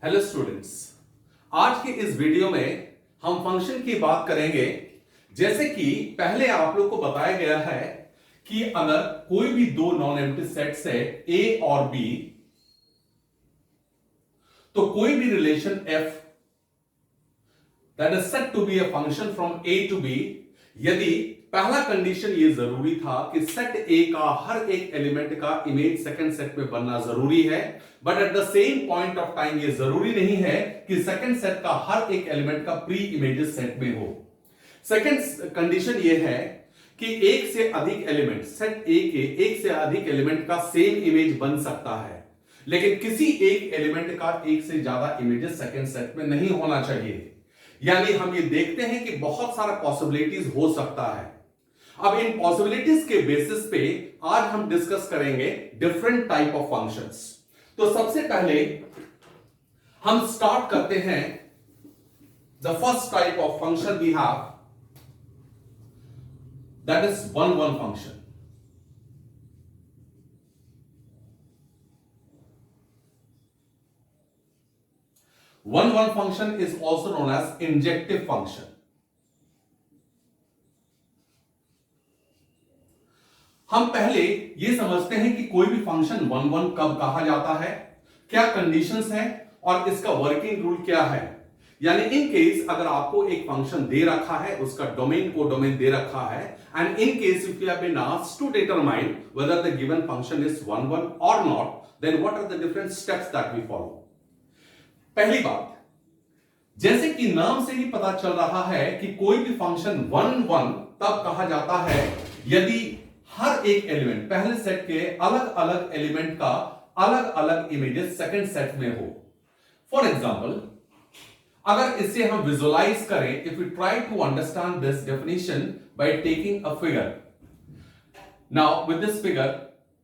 Hello students, आज के इस वीडियो में हम फंक्शन की बात करेंगे। जैसे कि पहले आप लोग को बताया गया है कि अगर कोई भी दो नॉन एम्प्टी सेट्स है ए और बी, तो कोई भी relation f that is said to be a function from A to B, यदि पहला कंडीशन ये जरूरी था कि सेट ए का हर एक एलिमेंट का इमेज सेकंड सेट में बनना जरूरी है, but at the same point of time ये जरूरी नहीं है कि सेकंड सेट का हर एक एलिमेंट का प्री इमेजेस सेट में हो। सेकंड कंडीशन ये है कि एक से अधिक एलिमेंट, सेट ए के एक से अधिक एलिमेंट का सेम इमेज बन सकता है, लेकिन किसी एक एलिमेंट का एक से ज्यादा इमेजेस सेकंड सेट में नहीं होना चाहिए। यानी हम ये देखते हैं कि बहुत सारा पॉसिबिलिटीज हो सकता है। अब इन पॉसिबिलिटीज के बेसिस पे आज हम डिस्कस करेंगे डिफरेंट टाइप ऑफ फंक्शंस। तो सबसे पहले हम स्टार्ट करते हैं the first type of function we have, that is one one function. One one function is also known as injective function. हम पहले ये समझते हैं कि कोई भी फंक्शन वन वन कब कहा जाता है, क्या कंडीशंस हैं और इसका वर्किंग रूल क्या है। यानी इन केस अगर आपको एक फंक्शन दे रखा है, उसका डोमेन को डोमेन दे रखा है, and in case if you have been asked to determine whether the given function is one one और not, then what are the different steps that we follow. पहली बात, जैसे कि नाम से ही पता चल रहा है कि कोई भी फंक्शन वन वन तब कहा जाता है यदि हर एक एलिमेंट पहले सेट के अलग अलग एलिमेंट का अलग अलग इमेजेस सेकंड सेट में हो। फॉर एग्जाम्पल, अगर इसे हम विजुअलाइज करें, if you try to understand this definition by taking a figure, now with this figure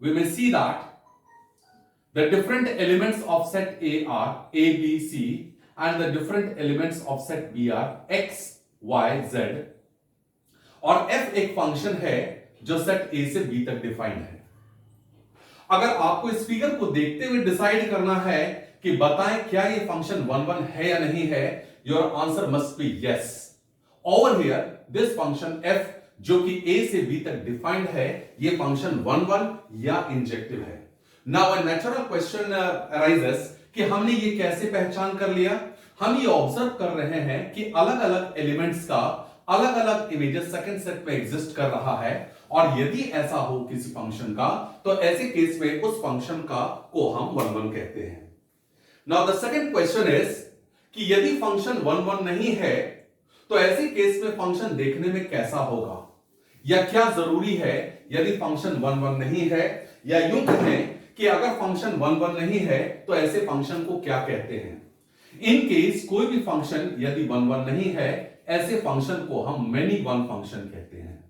we may see that the different elements of set A are A, B, C, and the different elements of set B are X, Y, Z, और F एक function है जो set A से B तक defined है। अगर आपको इस फिगर को देखते हुए डिसाइड करना है कि बताएं क्या ये फंक्शन वन वन है या नहीं है, your answer must B yes. Over here this function F जो कि A से B तक डिफाइंड है, ये फंक्शन वन वन या इंजेक्टिव है। Now a natural question arises कि हमने ये कैसे पहचान कर लिया। हम ये ऑब्जर्व कर रहे हैं कि अलग अलग एलिमेंट्स का अलग अलग इमेजेस सेकंड सेट में एग्जिस्ट कर रहा है, और यदि ऐसा हो किसी फंक्शन का, तो ऐसे केस में उस फंक्शन का को हम वन वन कहते हैं। Now the second question is कि यदि फंक्शन वन वन नहीं है, तो ऐसे केस में फंक्शन देखने में कैसा होगा, या क्या जरूरी है यदि फंक्शन वन वन नहीं है, या यूं कहें कि अगर फंक्शन वन वन नहीं है तो ऐसे फंक्शन को क्या कहते हैं। इन केस कोई भी फंक्शन यदि वन वन नहीं है, ऐसे फंक्शन को हम मेनी वन फंक्शन कहते हैं।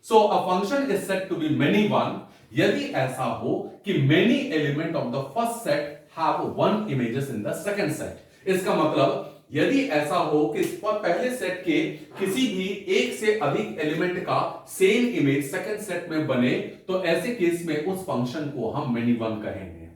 So a function is said to be many one यदि ऐसा हो कि many element of the first set have one images in the second set. इसका मतलब यदि ऐसा हो कि पहले सेट के किसी भी एक से अधिक एलिमेंट का सेम इमेज सेकंड सेट में बने, तो ऐसे केस में उस फंक्शन को हम मेनी वन कहेंगे।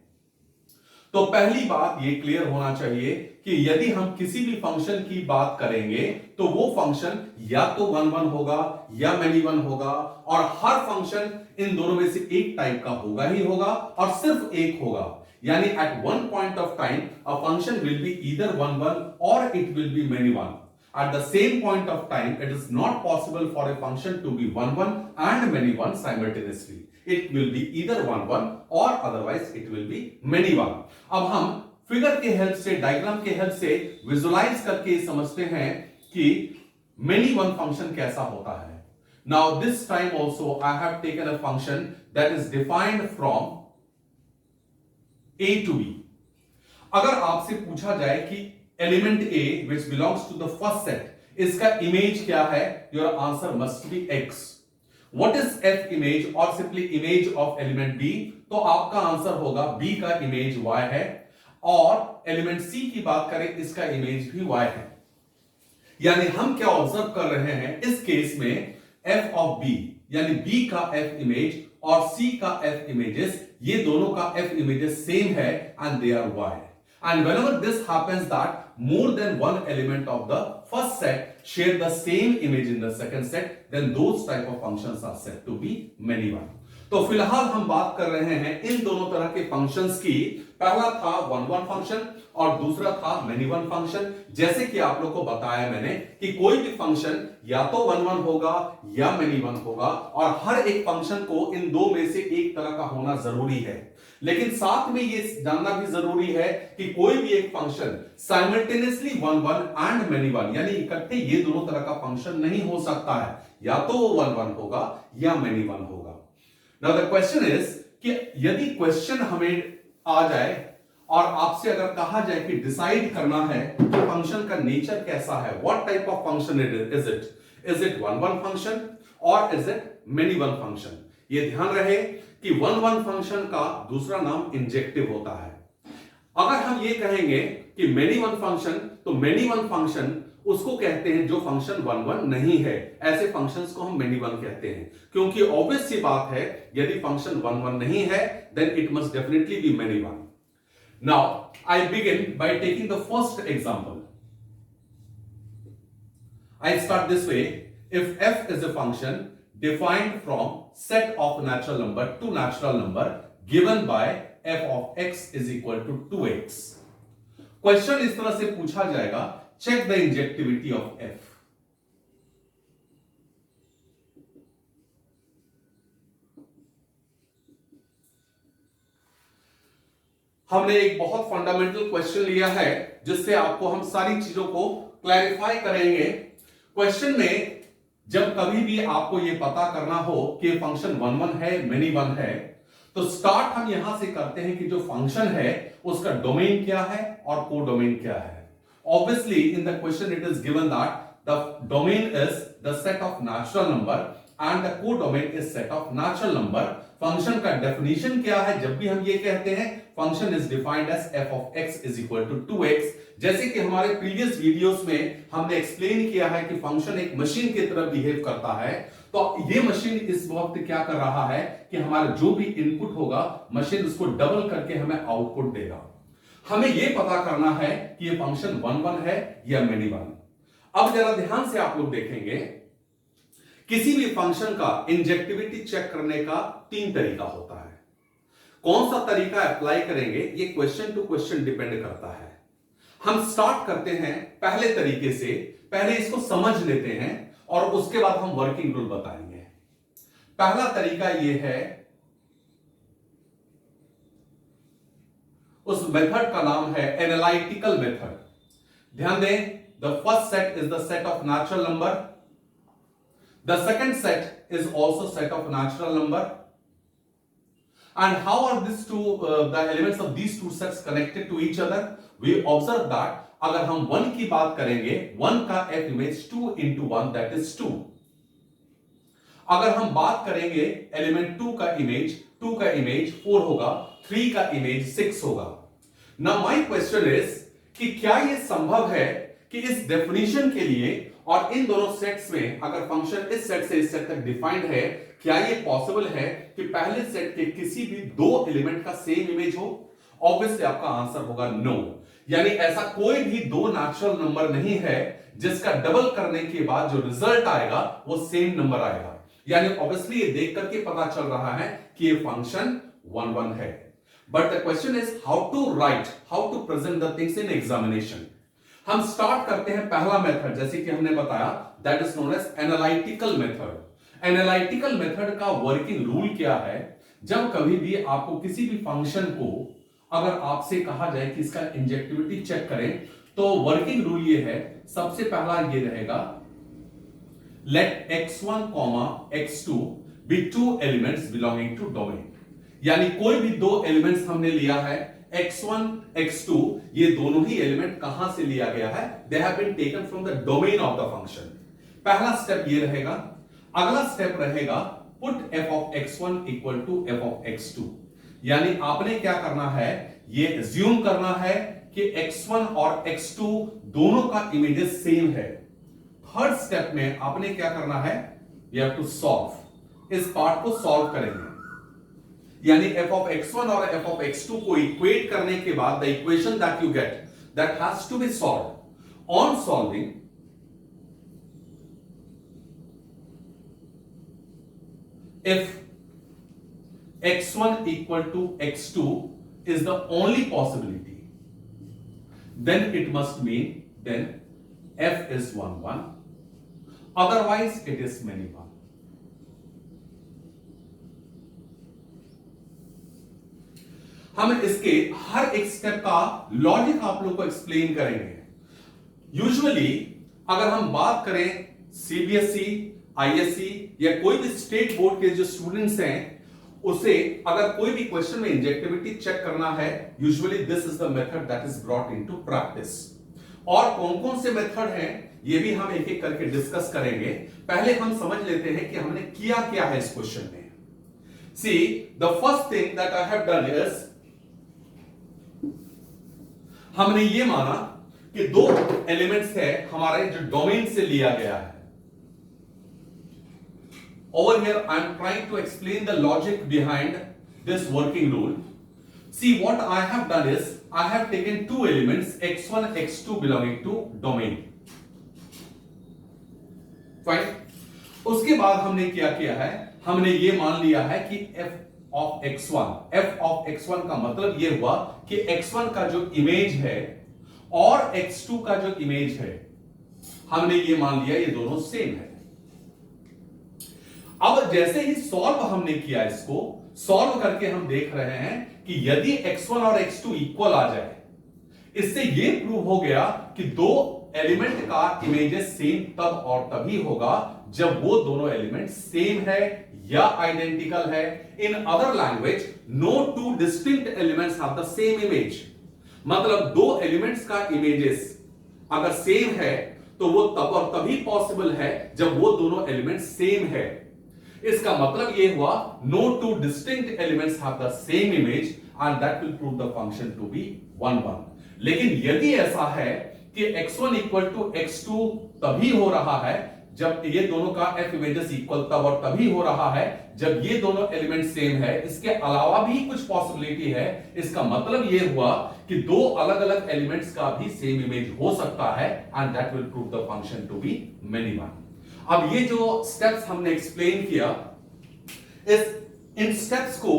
तो पहली बात ये क्लियर होना चाहिए कि यदि हम किसी भी फंक्शन की बात करेंगे तो वो फंक्शन या तो वन वन होगा या मेनी वन होगा, और हर फंक्शन इन दोनों में से एक टाइप का होगा ही होगा और सिर्फ एक होगा। यानी at one point of time a function will be either one one or it will be many one. At the same point of time it is not possible for a function to be one one and many one simultaneously. It will be either one one or otherwise it will be many one. अब हम figure के help से, diagram के help से visualise करके समझते हैं कि many one फंक्शन कैसा होता है। Now this time also I have taken a function that is defined from A to B. अगर आपसे पूछा जाए कि element A which belongs to the first set, इसका इमेज क्या है, your answer must be X. What is F image और simply image of element B? तो आपका आंसर होगा B का इमेज Y है, और एलिमेंट C की बात करें इसका इमेज भी Y है। यानी हम क्या ऑब्जर्व कर रहे हैं इस केस में, F ऑफ B यानी B का F इमेज और C का F इमेजेस ये दोनों का f images सेम है and they are y. And whenever this happens that more than one element of the first set share the same image in the second set, then those type of functions are said to be many one. तो फिलहाल हम बात कर रहे हैं इन दोनों तरह के फंक्शंस की। पहला था वन वन फंक्शन और दूसरा था मेनी वन फंक्शन। जैसे कि आप लोग को बताया मैंने कि कोई भी फंक्शन या तो वन वन होगा या मेनी वन होगा, और हर एक फंक्शन को इन दो में से एक तरह का होना जरूरी है। लेकिन साथ में ये जानना भी जरूरी है कि कोई भी एक function simultaneously one one and many one, यानी इकट्ठे ये दोनों तरह का फंक्शन नहीं हो सकता है, या तो वो वन वन होगा या मेनी वन होगा। नाउ द क्वेश्चन इज कि यदि क्वेश्चन हमें आ जाए और आपसे अगर कहा जाए कि डिसाइड करना है कि फंक्शन का नेचर कैसा है, what type of function is it one one function और is it many one function. ये ध्यान रहे कि वन वन फंक्शन का दूसरा नाम इंजेक्टिव होता है। अगर हम ये कहेंगे कि मेनी वन फंक्शन, तो मेनी वन फंक्शन उसको कहते हैं जो फंक्शन वन वन नहीं है। ऐसे फंक्शंस को हम मेनी वन कहते हैं, क्योंकि ऑब्वियस सी बात है यदि फंक्शन वन वन नहीं है then it must definitely be many one. Now I begin by taking the first example. I start this way. If f is a function defined from set of natural number to natural number given by f of x is equal to 2x. Question इस तरह से पूछा जाएगा, check the injectivity of f. हमने एक बहुत fundamental question लिया है जिससे आपको हम सारी चीजों को क्लैरिफाई करेंगे। क्वेश्चन में जब कभी भी आपको यह पता करना हो कि फंक्शन वन वन है मेनी वन है, तो स्टार्ट हम यहां से करते हैं कि जो फंक्शन है उसका डोमेन क्या है और कोडोमेन क्या है। Obviously in the question it is given that the domain is the set of natural number and the codomain is set of natural number. Function का डेफिनेशन क्या है? जब भी हम ये कहते हैं function is defined as f of x is equal to 2x, जैसे कि हमारे प्रीवियस वीडियोस में हमने एक्सप्लेन किया है कि फंक्शन एक मशीन की तरह बिहेव करता है। तो ये मशीन इस वक्त क्या कर रहा है कि हमारा जो भी इनपुट होगा मशीन उसको डबल करके हमें आउटपुट देगा। हमें यह पता करना है कि ये फंक्शन वन वन है या मेनी वन। अब जरा ध्यान से आप लोग देखेंगे, किसी भी फंक्शन का इंजेक्टिविटी चेक करने का तीन तरीका होता है। कौन सा तरीका अप्लाई करेंगे ये क्वेश्चन टू क्वेश्चन डिपेंड करता है। हम स्टार्ट करते हैं पहले तरीके से, पहले इसको समझ लेते हैं और उसके बाद हम वर्किंग रूल बताएंगे। पहला तरीका यह है, उस मेथड का नाम है एनालिटिकल मेथड। ध्यान दें, the first set is the set of natural number, the second set is also set of natural number, and how are these two the elements of these two sets connected to each other? We observe that अगर हम 1 की बात करेंगे, 1 का f image 2 into 1 that is 2। अगर हम बात करेंगे एलिमेंट 2 का इमेज, 2 का इमेज 4 होगा, 3 का इमेज 6 होगा। Now my question is कि क्या यह संभव है कि इस डेफिनेशन के लिए और इन दोनों सेट्स में अगर फंक्शन इस सेट से इस सेट तक डिफाइंड है, क्या ये पॉसिबल है कि पहले सेट के किसी भी दो एलिमेंट का सेम इमेज हो? ऑब्वियसली आपका आंसर होगा नो। यानी ऐसा कोई भी दो नेचुरल नंबर नहीं है जिसका डबल करने के बाद जो रिजल्ट आएगा वो सेम नंबर आएगा। यानी ऑब्वियसली ये देख करके पता चल रहा है कि ये फंक्शन वन वन है। But the question is how to write, how to present the things in examination. हम स्टार्ट करते हैं पहला मेथड, जैसे कि हमने बताया, that is known as analytical method. Analytical method का वर्किंग रूल क्या है? जब कभी भी आपको किसी भी फंक्शन को अगर आपसे कहा जाए कि इसका इंजेक्टिविटी चेक करें, तो वर्किंग रूल ये है, सबसे पहला ये रहेगा, let x1, x2 be two elements belonging to domain. यानी कोई भी दो एलिमेंट्स हमने लिया है, x1, x2, ये दोनों ही एलिमेंट कहां से लिया गया है? They have been taken from the domain of the function. पहला स्टेप ये रहेगा। अगला स्टेप रहेगा put f of x1 equal to f of x2। यानी आपने क्या करना है, ये अज्यूम करना है कि x1 और x2 दोनों का इमेजेस सेम है। थर्ड स्टेप में आपने क्या करना है, यू हैव टू सॉल्व, इस पार्ट को सॉल्व करेंगे। यानी f of x1 और f of x2 को इक्वेट करने के बाद the equation that you get that has to be solved on solving if x1 equal to x2 is the only possibility, then it must mean then f is 1 1, otherwise it is many 1. हम इसके हर एक step का logic आप लोग को explain करेंगे। Usually अगर हम बात करें सीबीएसई, आईएससी या कोई भी स्टेट बोर्ड के जो स्टूडेंट्स हैं, उसे अगर कोई भी क्वेश्चन में इंजेक्टिविटी चेक करना है, usually this is the method that is brought into practice. और कौन कौन से मेथड हैं ये भी हम एक एक करके डिस्कस करेंगे। पहले हम समझ लेते हैं कि हमने किया क्या है इस क्वेश्चन में। See the first thing that I have done is, हमने ये माना कि दो एलिमेंट्स है हमारे जो डोमेन से लिया गया है। Over here I am trying to explain the logic behind this working rule. See, what I have done is I have taken two elements x1 x2 belonging to domain. Fine. उसके बाद हमने क्या किया है, हमने ये मान लिया है कि f of x1 का मतलब ये हुआ कि x1 का जो इमेज है और x2 का जो इमेज है, हमने ये मान लिया ये दोनों सेम है। अब जैसे ही सॉल्व हमने किया, इसको सॉल्व करके हम देख रहे हैं कि यदि x1 और x2 इक्वल आ जाए, इससे ये प्रूव हो गया कि दो एलिमेंट का इमेजेस सेम तब और तभी होगा जब वो दोनों एलिमेंट सेम है या आइडेंटिकल है। In other language, no two distinct elements have the same image. मतलब दो एलिमेंट्स का इमेजेस अगर सेम है तो वो तब और तभी पॉसिबल है जब वो दोनों एलिमेंट सेम है। इसका मतलब ये हुआ no two distinct elements have the same image and that will prove the function to be 1 1। लेकिन यदि ऐसा है कि x1 इक्वल टू x2 तभी हो रहा है जब ये दोनों का f इमेजेस इक्वल तब और तभी हो रहा है जब ये दोनों एलिमेंट सेम है, इसके अलावा भी कुछ पॉसिबिलिटी है। इसका मतलब ये हुआ कि दो अलग अलग एलिमेंट्स का भी सेम इमेज हो सकता है and that will prove the function to be many 1। अब ये जो स्टेप्स हमने एक्सप्लेन किया, इन स्टेप्स को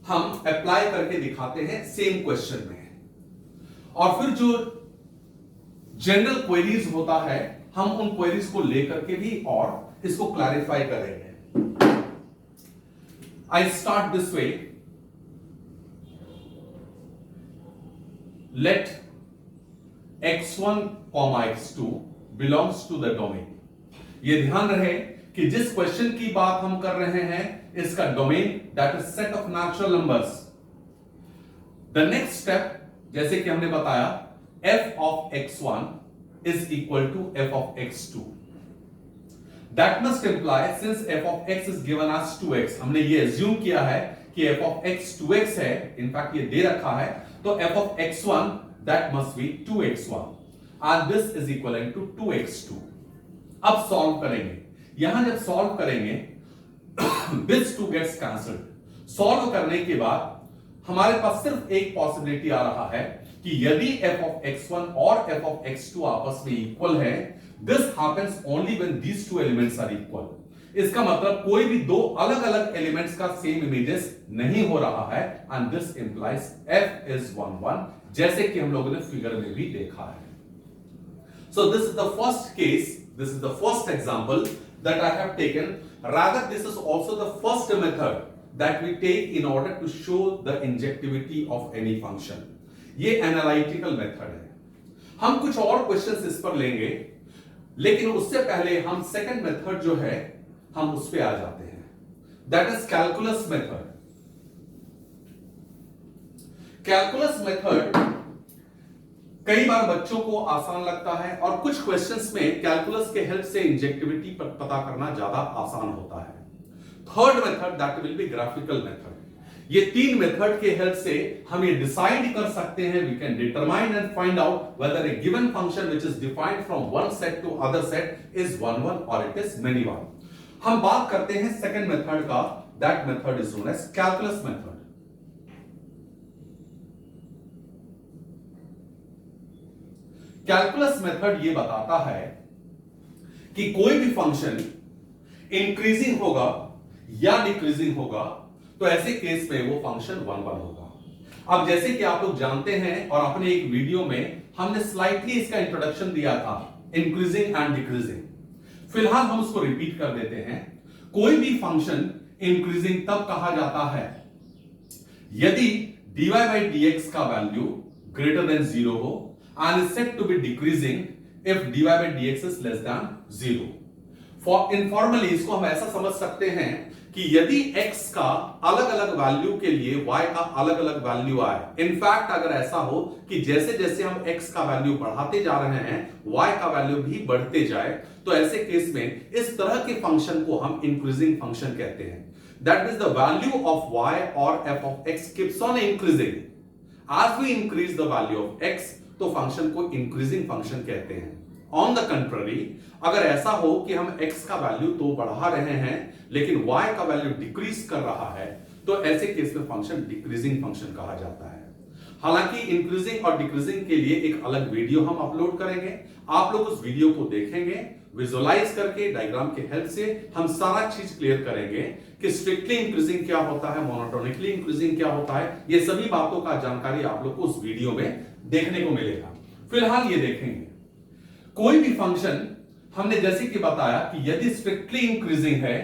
हम अप्लाई करके दिखाते हैं सेम क्वेश्चन में, और फिर जो जनरल क्वेरीज होता है हम उन क्वेरीज को लेकर के भी और इसको क्लैरिफाई करेंगे। I start this way, let x1, x2 belongs to the domain. ये ध्यान रहे कि जिस क्वेश्चन की बात हम कर रहे हैं इसका domain that is set of natural numbers. The next step, जैसे कि हमने बताया, f of x1 is equal to f of x2. That must imply since f of x is given as 2x, हमने ये assume किया है कि f of x 2x है, इनफैक्ट ये दे रखा है, तो f of x1 that must be 2x1 and this is equivalent to 2x2. अब सॉल्व करेंगे, यहां जब सॉल्व करेंगे this 2 gets cancelled। सॉल्व करने के बाद हमारे पास सिर्फ एक पॉसिबिलिटी आ रहा है कि यदि f of x1 और f of x2 आपस में इक्वल है, this happens only when these two elements are equal। इसका मतलब कोई भी दो अलग अलग एलिमेंट्स का सेम इमेजेस नहीं हो रहा है and this implies f is 1 1, जैसे कि हम लोगों ने फिगर में भी देखा है। So this is the first case, this is the first example that I have taken. Rather, this is also the first method that we take in order to show the injectivity of any function. ये analytical method है। हम कुछ और questions इस पर लेंगे, लेकिन उससे पहले हम सेकंड मेथड जो है हम उस पे आ जाते हैं, that is calculus method. Calculus method कई बार बच्चों को आसान लगता है और कुछ क्वेश्चंस में कैलकुलस के हेल्प से इंजेक्टिविटी पर पता करना ज्यादा आसान होता है। Third method that will be graphical method. ये तीन मेथड के हेल्प से हम ये डिसाइड कर सकते हैं, we can determine and find out whether a given function which is defined from one set to other set is 1 1 और इट इज मेनी 1। हम बात करते हैं सेकंड मेथड का, that method is known as calculus method. Calculus method ये बताता है कि कोई भी फंक्शन इंक्रीजिंग होगा या डिक्रीजिंग होगा तो ऐसे केस में वो फंक्शन 1 1 होगा। अब जैसे कि आप लोग जानते हैं और अपने एक वीडियो में हमने स्लाइटली इसका इंट्रोडक्शन दिया था, इंक्रीजिंग एंड डिक्रीजिंग। फिलहाल हम उसको रिपीट कर देते हैं। कोई भी फंक्शन इंक्रीजिंग तब कहा जाता है यदि dy by dx का वैल्यू ग्रेटर देन 0 हो and is said to be decreasing if dy by dx is less than 0। For informally इसको हम ऐसा समझ सकते हैं कि यदि x का अलग अलग वैल्यू के लिए y का अलग अलग वैल्यू आए, इनफैक्ट अगर ऐसा हो कि जैसे जैसे हम x का वैल्यू बढ़ाते जा रहे हैं y का वैल्यू भी बढ़ते जाए, तो ऐसे केस में इस तरह के फंक्शन को हम इंक्रीजिंग फंक्शन कहते हैं। That means the value of y और f of x keeps on increasing as we increase the value of x, तो फंक्शन को इंक्रीजिंग फंक्शन कहते हैं। ऑन द कंट्ररी, अगर ऐसा हो कि हम x का वैल्यू तो बढ़ा रहे हैं लेकिन y का वैल्यू डिक्रीज कर रहा है, तो ऐसे केस में फंक्शन डिक्रीजिंग फंक्शन कहा जाता है। हालांकि इंक्रीजिंग और डिक्रीजिंग के लिए एक अलग वीडियो हम अपलोड करेंगे, आप लोग उस वीडियो को देखेंगे, विजुअलाइज करके डायग्राम के हेल्प से हम सारा चीज क्लियर करेंगे कि स्ट्रिक्टली इंक्रीजिंग क्या होता है, मोनोटोनिकली इंक्रीजिंग क्या होता है। ये सभी बातों का जानकारी आप लोग को उस वीडियो में देखने को मिलेगा। फिलहाल ये देखेंगे, कोई भी फंक्शन हमने जैसे कि बताया कि यदि स्ट्रिक्टली इंक्रीजिंग है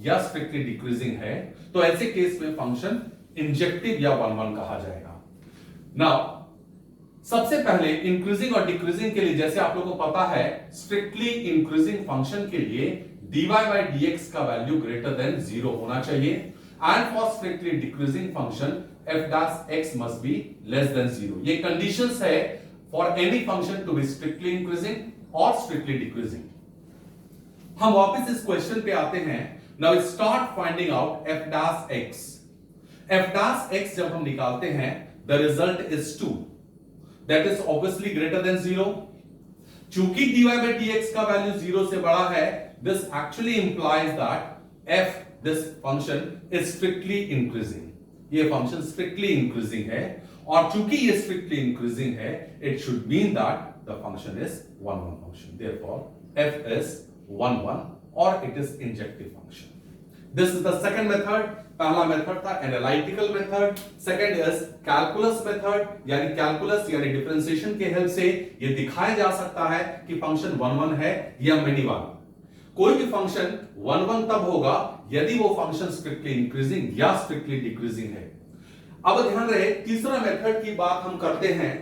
या स्ट्रिक्टली डिक्रीजिंग है, तो ऐसे केस में फंक्शन इंजेक्टिव या 1 1 कहा जाएगा। नाउ सबसे पहले इंक्रीजिंग और डिक्रीजिंग के लिए, जैसे आप लोगों को पता है, स्ट्रिक्टली इंक्रीजिंग फंक्शन के लिए dy by dx का वैल्यू ग्रेटर देन 0 होना चाहिए, and for strictly decreasing function f dash x must be less than 0। ये कंडीशंस है for any function to be strictly increasing और स्ट्रिक्टली डिक्रीजिंग। हम वापस इस क्वेश्चन पे आते हैं। Now start finding out f dash x। f dash x जब हम निकालते हैं, the result is 2, that is obviously greater than 0। चूंकि dy by dx का वैल्यू 0 से बड़ा है, this actually implies that f this function is strictly increasing. ये फंक्शन स्ट्रिक्टली इंक्रीजिंग है, और चूंकि ये स्ट्रिक्टली इंक्रीजिंग है, it should mean that the function is 1 1 function. Therefore f is 1 1 or it is injective function। This is the second method। पहला method था analytical method, second is calculus method, यानी calculus यानी differentiation के help से ये दिखाया जा सकता है कि फंक्शन 1 1 है या मेनी वन। कोई भी फंक्शन 1 1 तब होगा यदि वो फंक्शन स्ट्रिक्टली इंक्रीजिंग या स्ट्रिक्टली डिक्रीजिंग है। अब ध्यान रहे, तीसरा मेथड की बात हम करते हैं,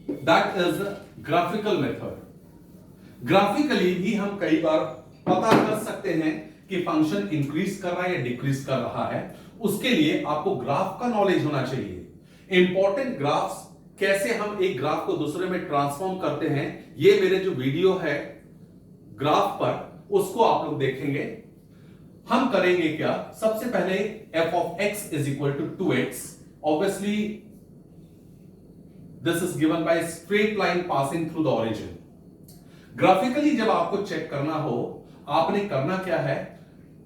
that is graphical method. Graphically भी हम कई बार पता कर सकते हैं कि फंक्शन इंक्रीज कर रहा है या डिक्रीज कर रहा है। उसके लिए आपको ग्राफ का नॉलेज होना चाहिए। इंपॉर्टेंट ग्राफ्स, कैसे हम एक ग्राफ को दूसरे में ट्रांसफॉर्म करते हैं, ये मेरे जो वीडियो है ग्राफ पर, उसको आप लोग देखेंगे। हम करेंगे क्या, सबसे पहले f of x is equal to 2x। obviously this is given by straight line passing through the origin। Graphically जब आपको चेक करना हो, आपने करना क्या है,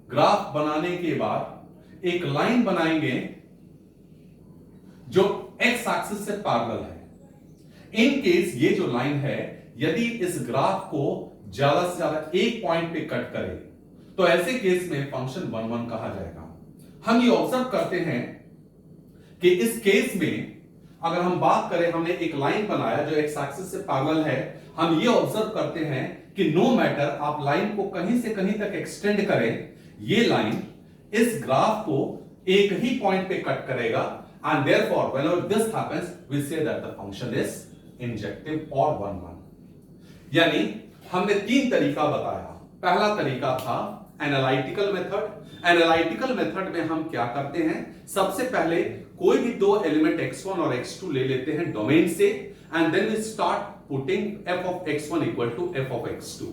ग्राफ बनाने के बाद एक लाइन बनाएंगे जो x एक्सिस से पैरेलल है। इन केस ये जो लाइन है, यदि इस ग्राफ को ज्यादा से ज्यादा एक पॉइंट पे कट करे, तो ऐसे केस में फंक्शन 1 1 कहा जाएगा। हम ये ऑब्जर्व करते हैं कि इस केस में अगर हम बात करें, हमने एक लाइन बनाया जो x एक्सिस से पैरेलल है, हम ये ऑब्जर्व करते हैं कि नो मैटर आप लाइन को कहीं से कहीं तक एक्सटेंड करें, ये लाइन इस ग्राफ को एक ही पॉइंट पे कट करेगा, and therefore whenever this happens we say that the function is injective और 1 1। यानी हमने 3 तरीका बताया। पहला तरीका था एनालिटिकल मेथड। एनालिटिकल मेथड में हम क्या करते हैं, सबसे पहले कोई भी 2 एलिमेंट x1 और x2 ले लेते हैं डोमेन से, and then we start putting f of x1 equal to f of x2।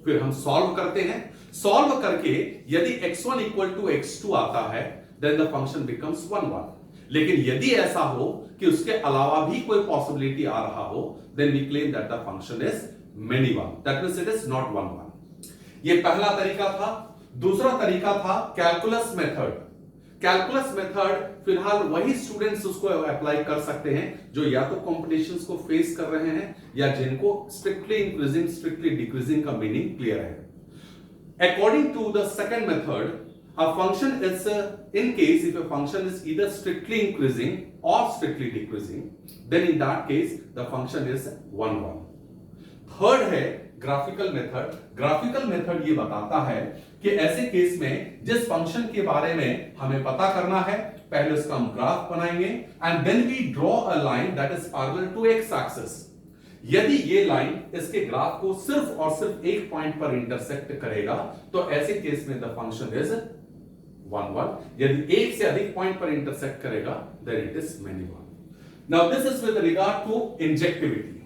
फिर हम सॉल्व करते हैं। सॉल्व करके यदि x1 इक्वल टू x2 आता है, देन द फंक्शन बिकम्स 1 1। लेकिन यदि ऐसा हो कि उसके अलावा भी कोई पॉसिबिलिटी आ रहा हो, then we claim that the function is many one, that means it is not 1 1। ये पहला तरीका था। दूसरा तरीका था कैलकुलस मेथड। कैलकुलस मेथड फिलहाल वही स्टूडेंट्स उसको अप्लाई कर सकते हैं जो या तो कॉम्पिटिशंस को फेस कर रहे हैं या जिनको स्ट्रिक्टली इंक्रीजिंग स्ट्रिक्टली डिक्रीजिंग का मीनिंग क्लियर है। According to the second method, a function is in case if a function is either strictly increasing or strictly decreasing, then in that case the function is 1 1. Third है graphical method. Graphical method ये बताता है कि ऐसे case में जिस function के बारे में हमें पता करना है, पहले उसका हम ग्राफ बनाएंगे and then we draw a line that is parallel to X axis. यदि ये लाइन इसके ग्राफ को सिर्फ और सिर्फ एक पॉइंट पर इंटरसेक्ट करेगा तो ऐसे केस में द फंक्शन इज 1 1. यदि एक से अधिक पॉइंट पर इंटरसेक्ट करेगा then it is many one. Now this is with regard to injectivity.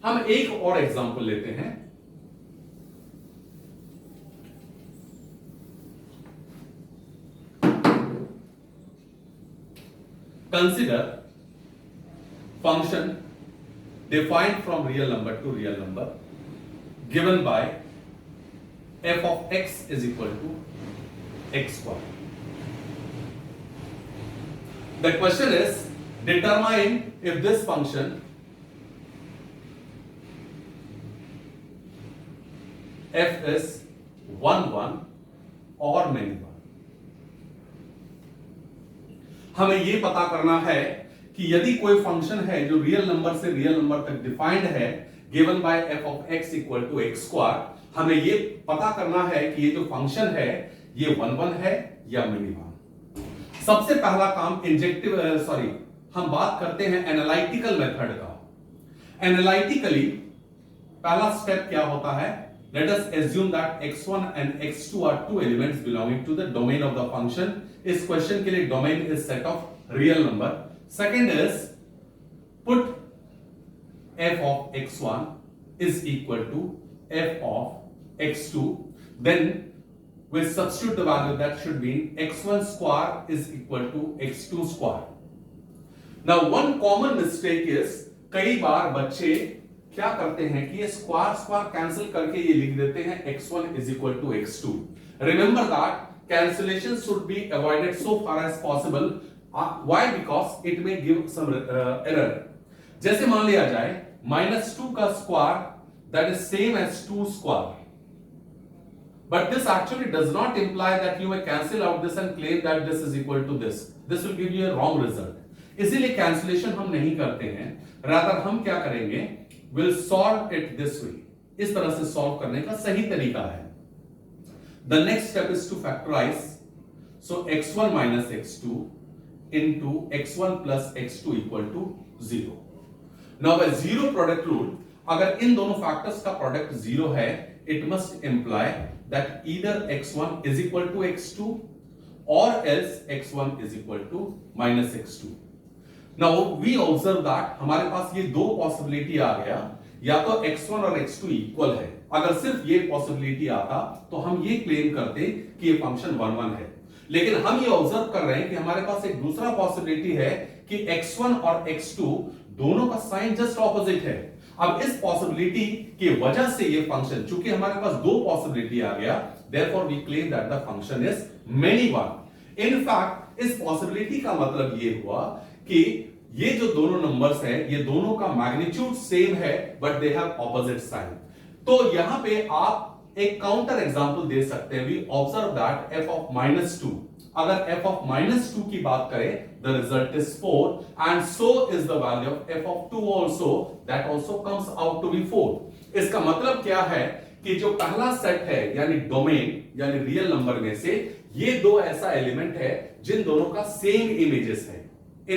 हम एक और एग्जांपल लेते हैं। Consider function defined from real number to real number given by f of x is equal to x square. The question is, determine if this function f is 1 1 or many 1. हमें यह पता करना है कि यदि कोई फंक्शन है जो रियल नंबर से रियल नंबर तक डिफाइंड है given by f of x equal to x square, हमें ये पता करना है कि ये जो फंक्शन है ये 1 1 है या मिनी 1। सबसे पहला काम हम बात करते हैं एनालिटिकल मेथड का। एनालिटिकली पहला स्टेप क्या होता है? Let us assume that x1 and x2 are two elements belonging to the domain of the function. इस क्वेश्चन के लिए domain is set of real number. Second is put f of x1 is equal to f of x2. Then we substitute the value, that should be x1 square is equal to x2 square. Now one common mistake is कई बार बच्चे क्या करते हैं कि ये square square cancel करके ये लिख देते हैं x1 is equal to x2. Remember that cancellation should be avoided so far as possible. Why? Because it may give some error. जैसे मान लिया जाए -2 का square that is same as 2 square, but this actually does not imply that you may cancel out this and claim that this is equal to this. This will give you a wrong result. इसीलिए cancellation हम नहीं करते हैं, rather हम क्या करेंगे, will solve it this way. इस तरह से सॉल्व करने का सही तरीका है। The next step is to factorize. So x1 minus x2 into x1 plus x2 equal to 0. Now by zero product rule, अगर इन दोनों फैक्टर्स का प्रोडक्ट 0 है, it must imply that either x1 is equal to x2 or else x1 is equal to minus x2. Now we observe that हमारे पास ये दो possibility आ गया, या तो x1 और x2 इक्वल है। अगर सिर्फ ये पॉसिबिलिटी आता तो हम ये क्लेम करते कि ये फंक्शन 1 1 है, लेकिन हम ये ऑब्जर्व कर रहे हैं कि हमारे पास एक दूसरा पॉसिबिलिटी है कि x1 और x2 दोनों का साइन जस्ट ऑपोजिट है। अब इस पॉसिबिलिटी की वजह से ये फंक्शन, चूंकि हमारे पास दो पॉसिबिलिटी आ गया, therefore we claim that the function is many one. In fact इस पॉसिबिलिटी का मतलब ये हुआ कि ये जो दोनों नंबर्स है ये दोनों का मैग्नीट्यूड सेम है but they have opposite sign. तो यहां पे आप एक काउंटर एग्जांपल दे सकते हैं। We observe that f of -2, अगर f of -2 की बात करें the result is 4 and so is the value of f of 2 also, that also comes out to be 4। इसका मतलब क्या है कि जो पहला सेट है यानी डोमेन यानी रियल नंबर में से ये दो ऐसा एलिमेंट है जिन दोनों का सेम इमेजेस है।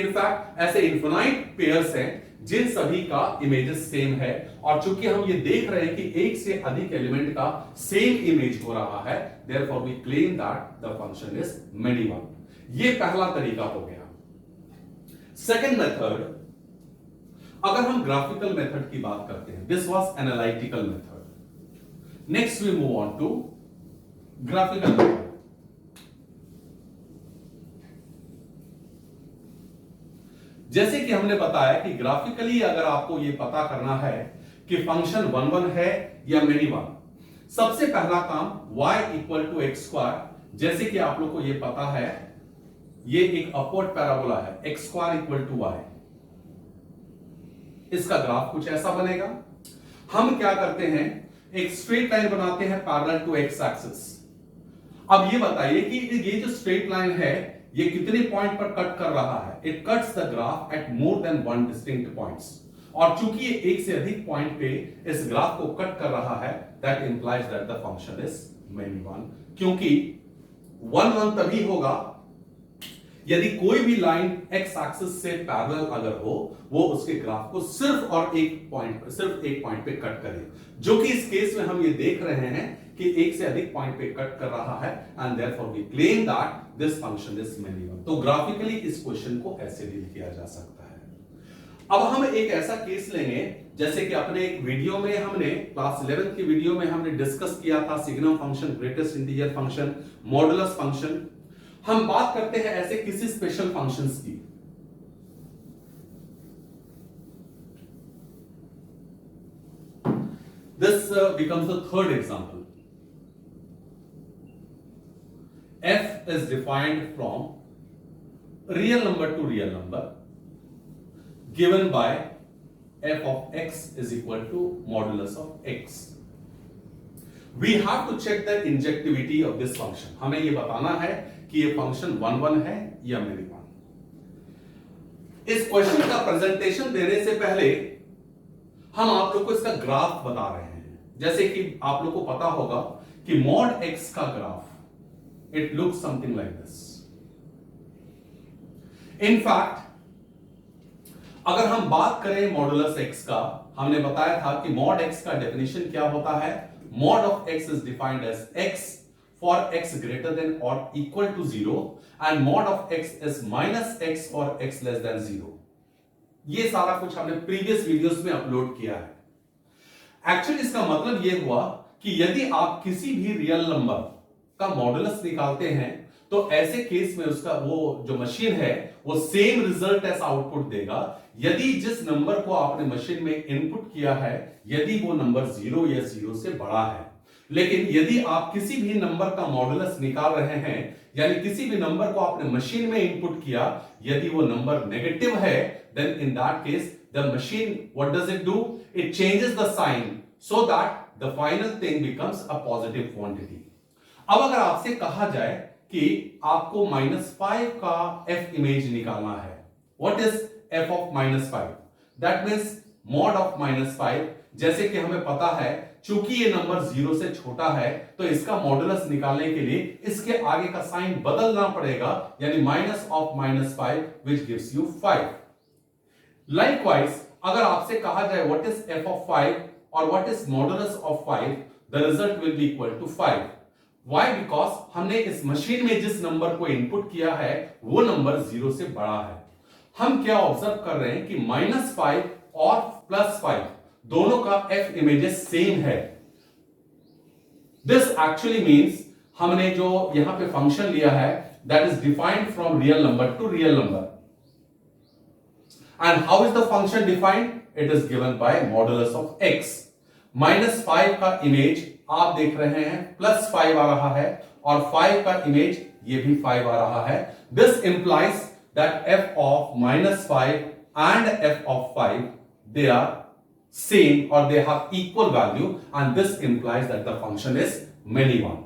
इनफैक्ट ऐसे इनफिनाइट पेयर्स हैं जिन सभी का इमेजेस सेम है, और चूंकि हम ये देख रहे हैं कि एक से अधिक एलिमेंट का सेम इमेज हो रहा है, therefore we claim that the function is many one. ये पहला तरीका हो गया। सेकंड मेथड, अगर हम ग्राफिकल मेथड की बात करते हैं, this was analytical method. Next we move on to graphical method. जैसे कि हमने बताया कि ग्राफिकली अगर आपको यह पता करना है कि फंक्शन 1 1 है या मेनी वन, सबसे पहला काम y equal to X square, जैसे कि आप लोग को यह पता है ये एक अपवर्ड पैराबोला है, X square equal to Y, इसका ग्राफ कुछ ऐसा बनेगा। हम क्या करते हैं, एक स्ट्रेट लाइन बनाते हैं पैरेलल टू एक्स एक्सिस। अब ये बताइए कि ये जो स्ट्रेट लाइन है ये कितने पॉइंट पर कट कर रहा है? It cuts the graph at more than one distinct points, और चूंकि ये एक से अधिक पॉइंट पे इस ग्राफ को कट कर रहा है, that implies that the function is many one. क्योंकि 1 1 तभी होगा यदि कोई भी लाइन एक्स एक्सिस से पैरेलल अगर हो, वो उसके ग्राफ को सिर्फ एक पॉइंट पे कट करे, जो कि इस केस में हम ये देख रहे हैं कि एक से अधिक पॉइंट पे कट कर रहा है, and therefore we claim that this function is many one. तो ग्राफिकली इस क्वेश्चन को ऐसे डील किया जा सकता है। अब हम एक ऐसा केस लेंगे, जैसे कि अपने एक वीडियो में हमने क्लास 11 की वीडियो में हमने डिस्कस किया था signum function, greatest integer function, modulus function. हम बात करते हैं ऐसे किसी स्पेशल फंक्शंस की। This becomes the third example. F is defined from real number to real number given by f of x is equal to modulus of x. We have to check the injectivity of this function. हमें ये बताना है कि ये function 1 1 है या many one. इस question का प्रेजेंटेशन देने से पहले हम आप लोग को इसका ग्राफ बता रहे हैं। जैसे कि आप लोग को पता होगा कि मॉड एक्स का graph it looks something like this. In fact अगर हम बात करें मॉडुलस एक्स का, हमने बताया था कि मॉड एक्स का डेफिनेशन क्या होता है। Mod of X is defined as X for x greater than or equal to 0 and mod of x is minus x for x less than 0। ये सारा कुछ हमने प्रीवियस वीडियोस में अपलोड किया है। एक्चुअली इसका मतलब ये हुआ कि यदि आप किसी भी रियल नंबर का मॉडुलस निकालते हैं तो ऐसे केस में उसका वो जो मशीन है वो सेम रिजल्ट एज आउटपुट देगा यदि जिस नंबर को आपने मशीन में इनपुट किया है यदि वो नंबर 0 या 0 से बड़ा है। लेकिन यदि आप किसी भी नंबर का मॉडुलस निकाल रहे हैं, यानी किसी भी नंबर को आपने मशीन में इनपुट किया, यदि वो नंबर नेगेटिव है, then in that case the machine what does it do? It changes the sign so that the final thing becomes a positive quantity। अब अगर आपसे कहा जाए कि आपको -5 का f इमेज निकालना है, what is f of -5? That means mod of -5। जैसे कि हमें पता है चूंकि ये नंबर 0 से छोटा है तो इसका मॉडुलस निकालने के लिए इसके आगे का साइन बदलना पड़ेगा, यानी -5 which gives you 5। Likewise अगर आपसे कहा जाए what is f of 5 और what is modulus of 5, the result will be equal to 5। Why? Because हमने इस मशीन में जिस नंबर को इनपुट किया है वो नंबर 0 से बड़ा है। हम क्या ऑब्जर्व कर रहे हैं कि -5 और +5 दोनों का f इमेजेस सेम है। दिस एक्चुअली मींस हमने जो यहां पे फंक्शन लिया है that is defined from real number two real number. And how is the function defined? It is given by modulus of x। -5 का इमेज आप देख रहे हैं +5 आ रहा है और 5 का इमेज ये भी 5 आ रहा है। This implies that f of -5 and f of 5 they are same or they have equal value and this implies that the function is many one।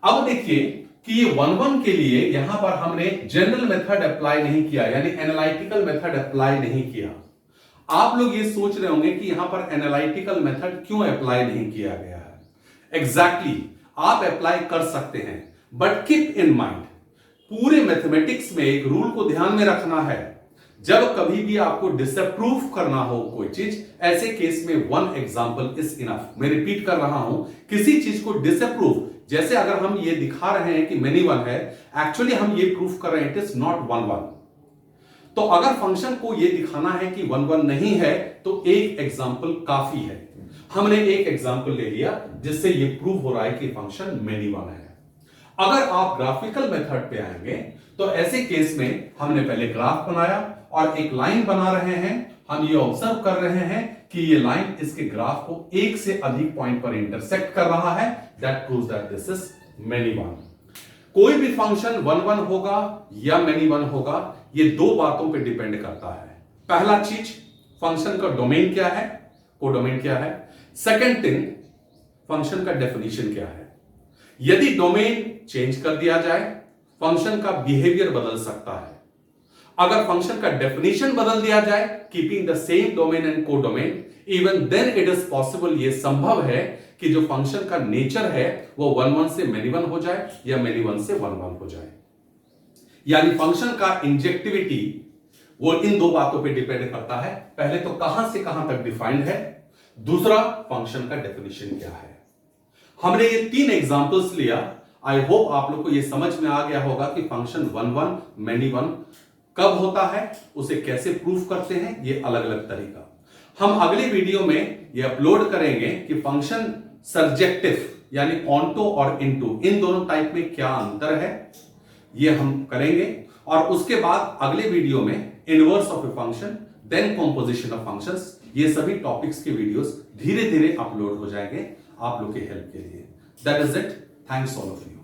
अब देखिए कि ये 1 1 के लिए यहां पर हमने जनरल मेथड अप्लाई नहीं किया, यानी एनालिटिकल मेथड अप्लाई नहीं किया। आप लोग ये सोच रहे होंगे कि यहां पर एनालिटिकल मेथड क्यों अप्लाई नहीं किया गया है। एग्जैक्टली आप अप्लाई कर सकते हैं, बट कीप इन माइंड पूरे मैथमेटिक्स में एक रूल को ध्यान में रखना है। जब कभी भी आपको डिसअप्रूव करना हो कोई चीज, ऐसे केस में 1 एग्जांपल इज इनफ। मैं रिपीट कर रहा हूं, किसी चीज को डिसअप्रूव, जैसे अगर हम ये दिखा रहे हैं कि मेनी वन है, एक्चुअली हम ये प्रूफ कर रहे हैं इट इज नॉट 1 1। तो अगर फंक्शन को ये दिखाना है कि 1 1 नहीं है तो एक एग्जांपल काफी है। हमने एक एग्जांपल ले लिया जिससे ये प्रूव हो रहा है कि फंक्शन मेनी वन है। अगर आप ग्राफिकल मेथड पे आएंगे तो ऐसे केस में हमने पहले ग्राफ बनाया और एक लाइन बना रहे हैं। हम ये ऑब्जर्व कर रहे हैं कि ये लाइन इसके ग्राफ को एक से अधिक पॉइंट पर इंटरसेक्ट कर रहा है। That proves that this is many one. कोई भी फंक्शन 1 1 होगा या मेनी 1 होगा, ये दो बातों पे डिपेंड करता है। पहला चीज, फंक्शन का डोमेन क्या है, कोडोमेन क्या है। सेकंड थिंग, फंक्शन का डेफिनेशन क्या है। यदि डोमेन चेंज कर दिया जाए, फंक्शन का बिहेवियर बदल सकता है। अगर फंक्शन का डेफिनेशन बदल दिया जाए, keeping the same domain and codomain, even then it is possible, ये संभव है कि जो फंक्शन का नेचर है वो 1 1 से मेनी 1 हो जाए या मेनी 1 से 1 1 हो जाए। यानी फंक्शन का इंजेक्टिविटी वो इन दो बातों पे डिपेंड करता है। पहले तो कहां से कहां तक डिफाइंड है, दूसरा फंक्शन का डेफिनेशन क्या है। हमने ये 3 एग्जांपल्स लिया। आई होप आप लोग को ये समझ में आ गया होगा कि फंक्शन 1 1 मेनी 1 कब होता है, उसे कैसे प्रूव करते हैं, ये अलग अलग तरीका। हम अगली वीडियो में ये अपलोड करेंगे कि फंक्शन सर्जेक्टिव यानी ऑन्टो और इनटू, इन दोनों टाइप में क्या अंतर है, ये हम करेंगे। और उसके बाद अगले वीडियो में inverse of a function, then composition of functions, ये सभी टॉपिक्स के वीडियोस धीरे धीरे अपलोड हो जाएंगे आप लोग के हेल्प के लिए। That is it. Thanks all of you.